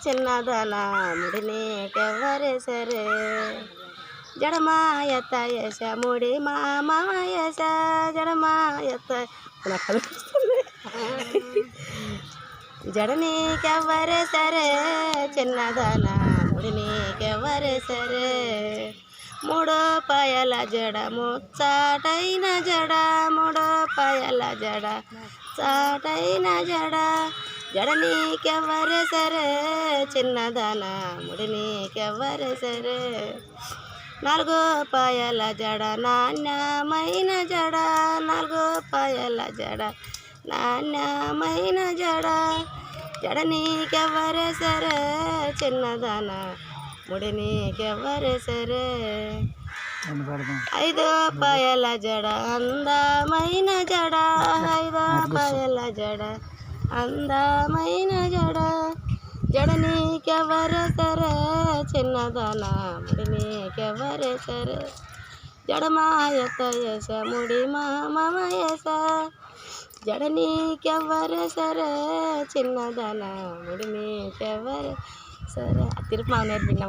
చిన్నదన ముడి నీకెవ్వరేసరే జడమా ఎత్త వేస ముడి మామ వేస జడమా ఎత్త జడ నీకెవ్వరేసరే చిన్నదన ముడి నీకెవ్వరేసరే మూడో పాయల జడ ముచ్చాటైన జడ మూడో పాయల జడ చాటైన జడ జడ నీకెవ్వరేసరే చిన్నదన ముడి నీకెవ్వరేసరే నాలుగో పాయల జడ నాణ్యమైన జడ నాలుగో పాయల జడ నాణ్యమైన జడ జడ నీకెవ్వరేసరే చిన్నదన ముడి నీకెవ్వరేసరే ఐదో పాయల జడ అందమైన జడ ఐదో పాయల జడ అందమైన జడ జడ నీకెవ్వరేసరే చిన్నదన ముడి నీకెవ్వరేసరే జడమా ఎత్త వేస ముడి మామ వేస జడ నీకెవ్వరేసరే చిన్నదన ముడి నీకెవ్వరేసరే తిరుపతి నేర్పిన